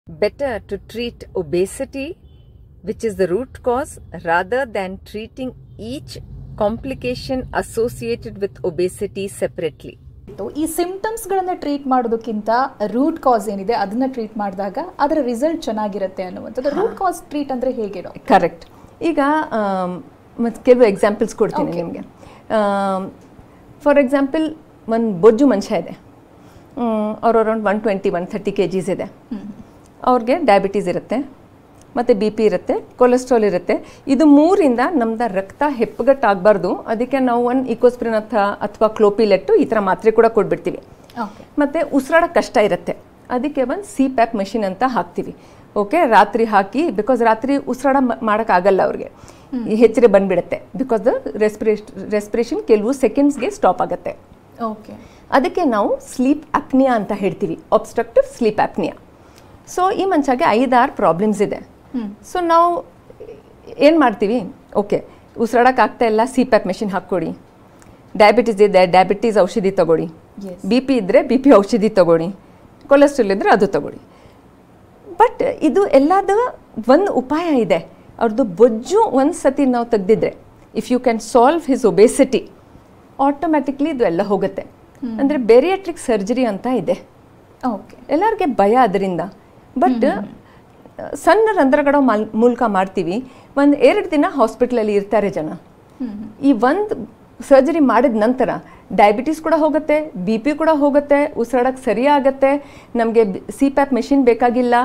better to treat obesity, which is the root cause, rather than treating each complication associated with obesity separately. ಈ ಸಿಂಪ್ಟಮ್ಸ್ಗಳನ್ನು treat ಮಾಡೋದಕ್ಕಿಂತ root cause ಏನಿದೆ ಅದನ್ನ treat ಮಾಡಿದಾಗ ಅದರ result ಚೆನ್ನಾಗಿರುತ್ತೆ ಅನ್ನುವಂಥದ್ದು. ರೂಟ್ ಕಾಸ್ ಟ್ರೀಟ್ ಅಂದರೆ ಹೇಗೇನೋ? ಕರೆಕ್ಟ್. ಈಗ ಕೆಲವು ಎಕ್ಸಾಂಪಲ್ಸ್ ಕೊಡ್ತೀನಿ ನಿಮಗೆ. ಫಾರ್ ಎಕ್ಸಾಂಪಲ್, ಒಂದು ಬೊಜ್ಜು ಮನುಷ್ಯ ಇದೆ, ಅವ್ರು ಅರೌಂಡ್ 120-130 kgs ಇದೆ. ಅವ್ರಿಗೆ ಡಯಾಬಿಟೀಸ್ ಇರುತ್ತೆ, ಮತ್ತು ಬಿ ಪಿ ಇರುತ್ತೆ, ಕೊಲೆಸ್ಟ್ರಾಲ್ ಇರುತ್ತೆ. ಇದು ಮೂರಿಂದ ನಮ್ದು ರಕ್ತ ಹೆಪ್ಪಗಟ್ಟಾಗಬಾರ್ದು. ಅದಕ್ಕೆ ನಾವು ಒಂದು ಇಕೋಸ್ಪ್ರಿನ್ ಅಥವಾ ಕ್ಲೋಪಿಲೆಟ್ಟು ಈ ಥರ ಮಾತ್ರೆ ಕೂಡ ಕೊಟ್ಬಿಡ್ತೀವಿ. ಮತ್ತು ಉಸಿರಾಡೋಕ್ಕೆ ಕಷ್ಟ ಇರುತ್ತೆ, ಅದಕ್ಕೆ ಒಂದು CPAP ಮೆಷಿನ್ ಅಂತ ಹಾಕ್ತೀವಿ. ಓಕೆ, ರಾತ್ರಿ ಹಾಕಿ, ಬಿಕಾಸ್ ರಾತ್ರಿ ಉಸಿರಾಡ ಮಾಡೋಕ್ಕಾಗಲ್ಲ ಅವ್ರಿಗೆ, ಹೆಚ್ಚರೆ ಬಂದುಬಿಡುತ್ತೆ. ಬಿಕಾಸ್ ದ ರೆಸ್ಪಿರೇಷನ್ ಕೆಲವು ಸೆಕೆಂಡ್ಸ್ಗೆ ಸ್ಟಾಪ್ ಆಗುತ್ತೆ. ಓಕೆ, ಅದಕ್ಕೆ ನಾವು ಸ್ಲೀಪ್ ಅಪ್ನಿಯಾ ಅಂತ ಹೇಳ್ತೀವಿ, ಅಬ್ಸ್ಟ್ರಕ್ಟಿವ್ ಸ್ಲೀಪ್ ಅಪ್ನಿಯಾ. ಸೊ ಈ ಮನುಷ್ಯಗೆ 5-6 ಪ್ರಾಬ್ಲಮ್ಸ್ ಇದೆ. ಸೊ ನಾವು ಏನು ಮಾಡ್ತೀವಿ, ಓಕೆ ಉಸಿರಾಡಕ್ಕೆ ಆಗ್ತಾ ಇಲ್ಲ, CPAP ಮೆಷಿನ್ ಹಾಕ್ಕೊಡಿ. ಡಯಾಬಿಟೀಸ್ ಇದೆ, ಡಯಾಬಿಟೀಸ್ ಔಷಧಿ ತಗೊಳ್ಳಿ. ಬಿ ಪಿ ಇದ್ದರೆ BP ಔಷಧಿ ತಗೊಳ್ಳಿ. ಕೊಲೆಸ್ಟ್ರಾಲ್ ಇದ್ದರೆ ಅದು ತಗೊಳ್ಳಿ. ಬಟ್ ಇದು ಎಲ್ಲದ ಒಂದು ಉಪಾಯ ಇದೆ. ಅವ್ರದ್ದು ಬೊಜ್ಜು ಒಂದು ಸತಿ ನಾವು ತೆಗೆದಿದ್ರೆ, if you can solve his obesity, automatically ಇದು ಎಲ್ಲ ಹೋಗುತ್ತೆ. ಅಂದರೆ ಬೇರಿಯಾಟ್ರಿಕ್ ಸರ್ಜರಿ ಅಂತ ಇದೆ. ಓಕೆ, ಎಲ್ಲರಿಗೆ ಭಯ ಅದರಿಂದ. ಬಟ್ ಸಣ್ಣ ರಂಧ್ರಗಳ ಮೂಲಕ ಮಾಡ್ತೀವಿ. 1-2 ದಿನ ಹಾಸ್ಪಿಟ್ಲಲ್ಲಿ ಇರ್ತಾರೆ ಜನ. ಈ ಒಂದು ಸರ್ಜರಿ ಮಾಡಿದ ನಂತರ ಡಯಾಬಿಟೀಸ್ ಕೂಡ ಹೋಗುತ್ತೆ, BP ಕೂಡ ಹೋಗುತ್ತೆ, ಉಸಿರಾಡಕ್ಕೆ ಸರಿಯಾಗತ್ತೆ, ನಮಗೆ CPAP ಮೆಷಿನ್ ಬೇಕಾಗಿಲ್ಲ,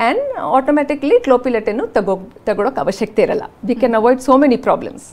ಆ್ಯಂಡ್ ಆಟೋಮ್ಯಾಟಿಕ್ಲಿ ಕ್ಲೋಪಿಲೆಟನ್ನು ತಗೊಳಕ್ಕೆ ಅವಶ್ಯಕತೆ ಇರಲ್ಲ. We can avoid so many problems.